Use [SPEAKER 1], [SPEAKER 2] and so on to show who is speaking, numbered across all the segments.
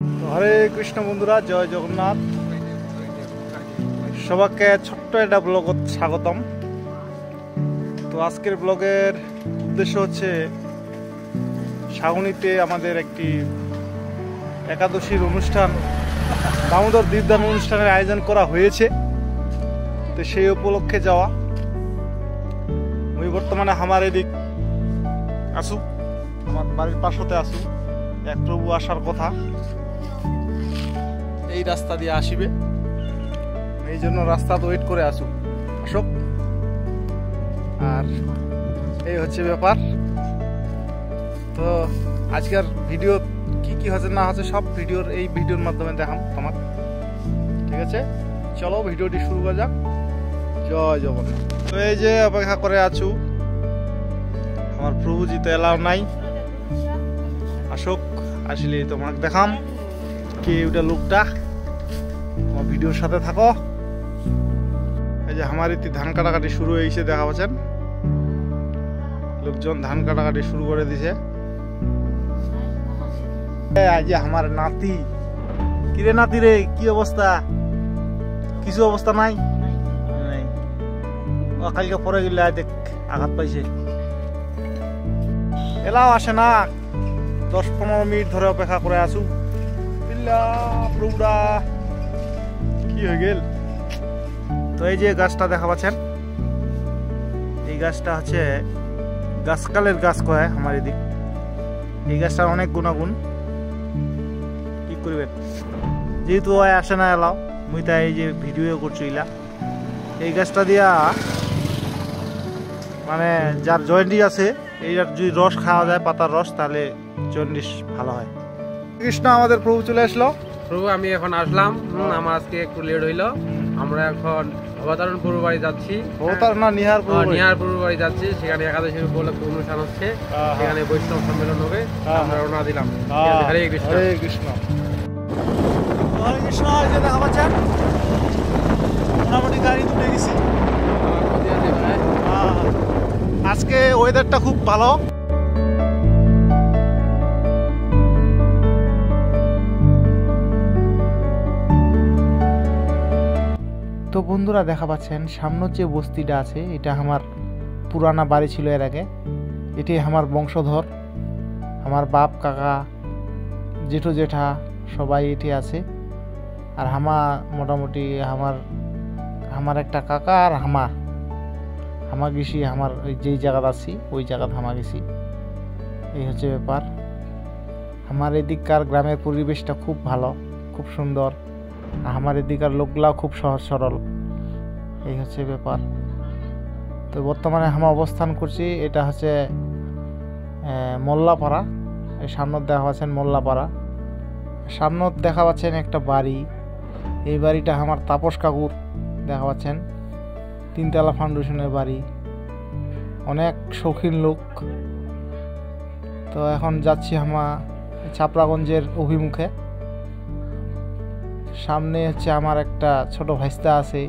[SPEAKER 1] হরে কৃষ্ণ বন্ধুরা, জয় জগন্নাথ। সবাইকে ছোট্ট একটা ব্লগত স্বাগতম। তো আজকের ব্লগের উদ্দেশ্য হচ্ছে সাগুনিতে আমাদের একটি একাদশীর অনুষ্ঠান, দামোদর দীপদান অনুষ্ঠানের আয়োজন করা হয়েছে। তো সেই উপলক্ষে যাওয়া। আমি বর্তমানে আমার এদিক আসু, আমার বাড়ির পাশতে আসু। এক প্রভু আসার কথা, এই রাস্তা দিয়ে আসিবে, এই জন্য রাস্তা ওয়েট করে আসুক, আসুক। আর এই হচ্ছে ব্যাপার। তো আজকের ভিডিও কি কি হচ্ছে না হচ্ছে সব এই ভিডিওর মাধ্যমে দেখাম তোমার, ঠিক আছে? চলো ভিডিওটি শুরু করা যাক। জয় জগন্নাথ। তো এই যে অপেক্ষা করে আছু, আমার প্রভুজি তো এলাও নাই, আসুক। আসলে তোমাকে দেখাম কে ওটা লোকটা, আমার ভিডিওর সাথে থাকো। এই যে আমার ইতি ধান কাটাকাটি শুরু হয়েছে, দেখা পাচ্ছেন লোকজন ধান কাটাকাটি শুরু করে দিছে। এই যে আমার নাতি, কিরে নাতি রে, কি অবস্থা? কিছু অবস্থা নাই, কালকে পরে গেলে দেখ আঘাত পাইছে। এলাও আসে না, 10-15 মিনিট ধরে অপেক্ষা করে আসু। প্রভুরা কি হয়ে গেল? তো এই যে গাছটা দেখা পাচ্ছেন, এই গাছটা হচ্ছে গাছকালের গাছ কয় আমার এদিক। এই গাছটার অনেক গুণাগুণ, কি করবেন, যেহেতু আসে না এলাও, মুই তাই এই যে ভিডিও করছি। এই গাছটা দিয়া মানে যার জয়েন্টিস আছে, এইটার যদি রস খাওয়া যায়, পাতার রস, তাহলে জন্ডিস ভালো হয়। কৃষ্ণ আমাদের প্রভু চলে আসলো।
[SPEAKER 2] প্রভু আমি এখন আসলাম, আমার আজকে একটু লেট হইলো। আমরা এখন অবতারণপুর বাড়ি যাচ্ছি, নিহারপুর বাড়ি যাচ্ছি। সেখানে একাদশীর উপলক্ষে অনুষ্ঠান হচ্ছে, সেখানে বৈষ্ণব সম্মেলন হবে। আমরা রওনা দিলাম। হরে কৃষ্ণ।
[SPEAKER 1] হরে কৃষ্ণ। হরে কৃষ্ণ। এই যে দেখা পাচ্ছেন মোটামুটি গাড়ি তুলে গেছি। আজকে ওয়েদারটা খুব ভালো। তো বন্ধুরা দেখা পাচ্ছেন সামনের যে বস্তিটা আছে, এটা আমার পুরানা বাড়ি ছিল এর আগে। এটি আমার বংশধর, আমার বাপ, কাকা, জেঠু, জেঠা সবাই এটি আছে। আর মোটামুটি আমার একটা কাকা আর হামা গেছি, আমার যেই জায়গাতে আছি ওই জায়গাতে হামা গেছি। এই হচ্ছে ব্যাপার। আমার এদিককার গ্রামের পরিবেশটা খুব ভালো, খুব সুন্দর। আমার এদিকার লোকগুলাও খুব সহজ সরল। এই হচ্ছে ব্যাপার। তো বর্তমানে আমরা অবস্থান করছি, এটা হচ্ছে মোল্লাপাড়া। এই সামনে দেখা পাচ্ছেন মোল্লাপাড়া, সামনে দেখা পাচ্ছেন একটা বাড়ি। এই বাড়িটা আমার তাপস কাকুর, দেখা পাচ্ছেন 3তলা ফাউন্ডেশনের বাড়ি, অনেক শৌখিন লোক। তো এখন যাচ্ছি আমরা চাপড়াগঞ্জের অভিমুখে। সামনে হচ্ছে আমার একটা ছোট ভাইস্তা আছে,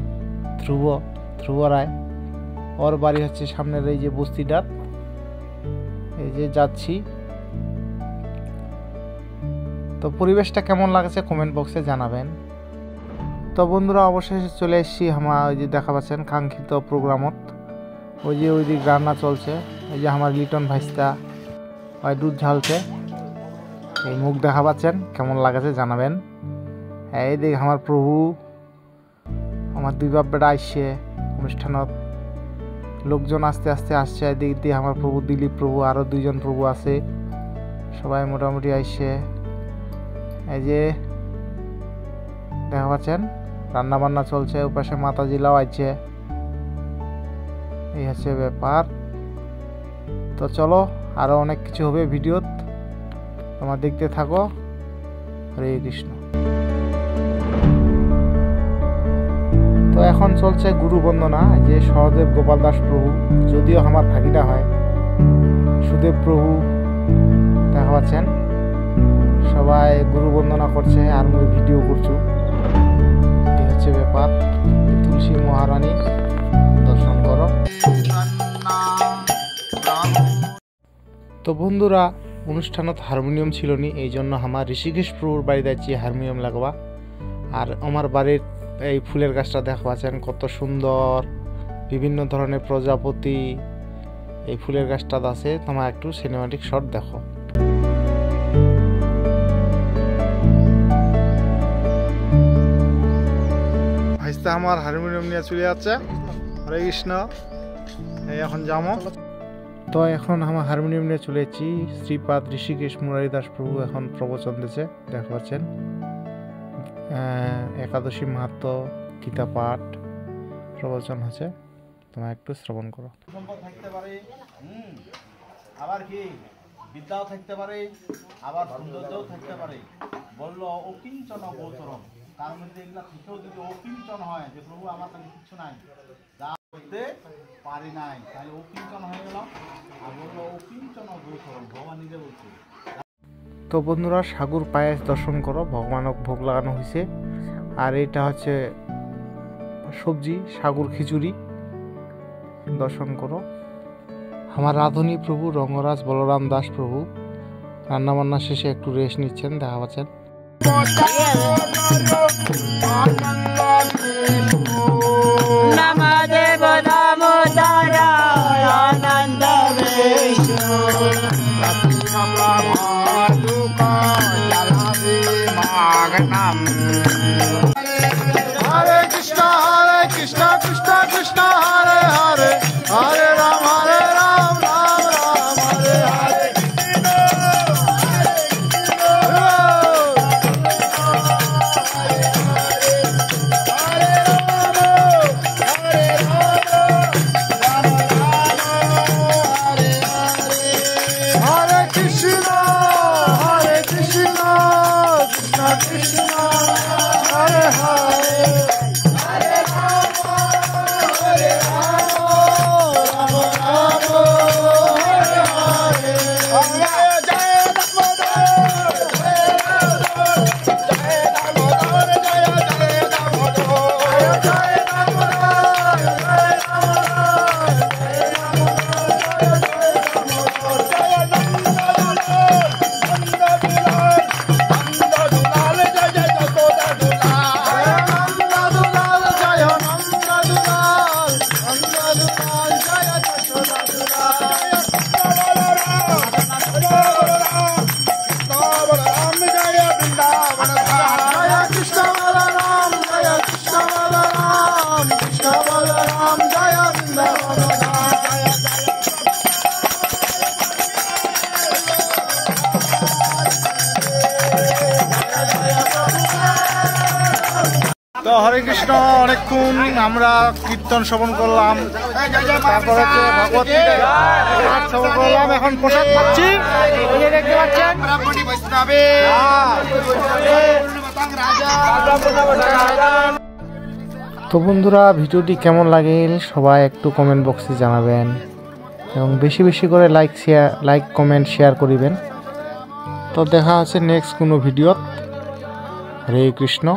[SPEAKER 1] ধ্রুব রায়। ওর বাড়ি হচ্ছে সামনের এই যে বস্তিটার। এই যে যাচ্ছি। তো পরিবেশটা কেমন লাগছে কমেন্ট বক্সে জানাবেন। তো বন্ধুরা অবশেষে চলে এসেছি আমার ওই যে দেখা পাচ্ছেন কাঙ্ক্ষিত প্রোগ্রামত। ওই যে ওই দিক রান্না চলছে। এই যে আমার লিটন ভাইস্তা ওই দুধ ঝালছে। এই মুখ দেখা পাচ্ছেন, কেমন লাগছে জানাবেন। এই দিক আমার প্রভু, আমার দুই বাপ বেটা আসছে অনুষ্ঠানত। লোকজন আস্তে আস্তে আসছে। এদিক দিয়ে আমার প্রভু দিলীপ প্রভু, আরও 2জন প্রভু আছে, সবাই মোটামুটি আসছে। এই যে দেখা পাচ্ছেন রান্না বান্না চলছে, ওপাশে মাতাজিলাও আছে। এই হচ্ছে ব্যাপার। তো চলো, আরো অনেক কিছু হবে ভিডিওত, তোমরা দেখতে থাকো। হরে কৃষ্ণ। তো এখন চলছে গুরু বন্দনা। যে সহদেব গোপাল দাস প্রভু, যদিও আমার ভাগিটা হয়, সুদেব প্রভু দেখা পাচ্ছেন, সবাই গুরু বন্দনা করছে আর আমি ভিডিও করছি। এই হচ্ছে ব্যাপার। তুলসী মহারানী দর্শন করো। তো বন্ধুরা অনুষ্ঠানত হারমোনিয়াম ছিল নি, এই জন্য আমার ঋষিকেশ প্রভুর বাড়ি যাচ্ছি হারমোনিয়াম লাগবা। আর আমার বাড়ির এই ফুলের গাছটা দেখাচ্ছেন কত সুন্দর, বিভিন্ন ধরনের প্রজাপতি এই ফুলের গাছটা আছে। তোমার একটু সিনেমাটিক শট দেখো। ভাইস্তা আমার হারমোনিয়াম নিয়ে চলে যাচ্ছে। হরে কৃষ্ণ। এই এখন যাবো তো, এখন আমার হারমোনিয়াম নিয়ে চলে এসেছি। শ্রীপাদ ঋষিকেশ মুরারি দাস প্রভু এখন প্রবচন দিয়েছে, দেখা পাচ্ছেন। একাদশী মাহাত্ম, গীতা পাঠ প্রবচন হচ্ছে, তোমার একটু শ্রবণ করো।
[SPEAKER 3] সম্পদ থাকতে পারে, আবার কি বিদ্যাও থাকতে পারে, আবার সৌন্দর্যও থাকতে পারে। বললো অকিঞ্চন গৌতরম, তার মধ্যে এগুলা থেকেও যদি অকিঞ্চন হয় যে প্রভু আমার কাছে কিছু নাই, যা করতে পারি নাই, তাহলে অকিঞ্চন হয়ে গেল। আর বললো অকিঞ্চন গৌতরম, ভগবান নিজে বলছে।
[SPEAKER 1] তো বন্ধুরা, সাগর পায়েস দর্শন করো, ভগবানক ভোগ লাগানো হয়েছে। আর এটা হচ্ছে সবজি, সাগর খিচুড়ি দর্শন করো। আমার রাধুনী প্রভু রঙ্গরাজ বলরাম দাস প্রভু রান্নাবান্না শেষে একটু রেস্ট নিচ্ছেন, দেখা পাচ্ছেন।
[SPEAKER 3] হরে কৃষ্ণ কৃষ্ণ কৃষ্ণ হরে হরে, হরে রাম রাম রাম হরে হরে। হরে কৃষ্ণ কৃষ্ণ কৃষ্ণ হরে হরে, হরে রাম রাম রাম হরে হরে। জয় দামোদর জয় দামোদর, জয় দামোদর জয়
[SPEAKER 1] তো হরে কৃষ্ণ, অনেকক্ষণ আমরা কীর্তন শ্রবণ করলাম, তারপরে ভগবত গীতা শ্রবণ করলাম, এখন প্রসাদ পাচ্ছি, দেখতে পাচ্ছেন। তো বন্ধুরা, ভিডিওটি কেমন লাগেল সবাই একটু কমেন্ট বক্সে জানাবেন, এবং বেশি বেশি করে লাইক কমেন্ট শেয়ার করিবেন। তো দেখা হচ্ছে নেক্সট কোনো ভিডিওত। হরে কৃষ্ণ।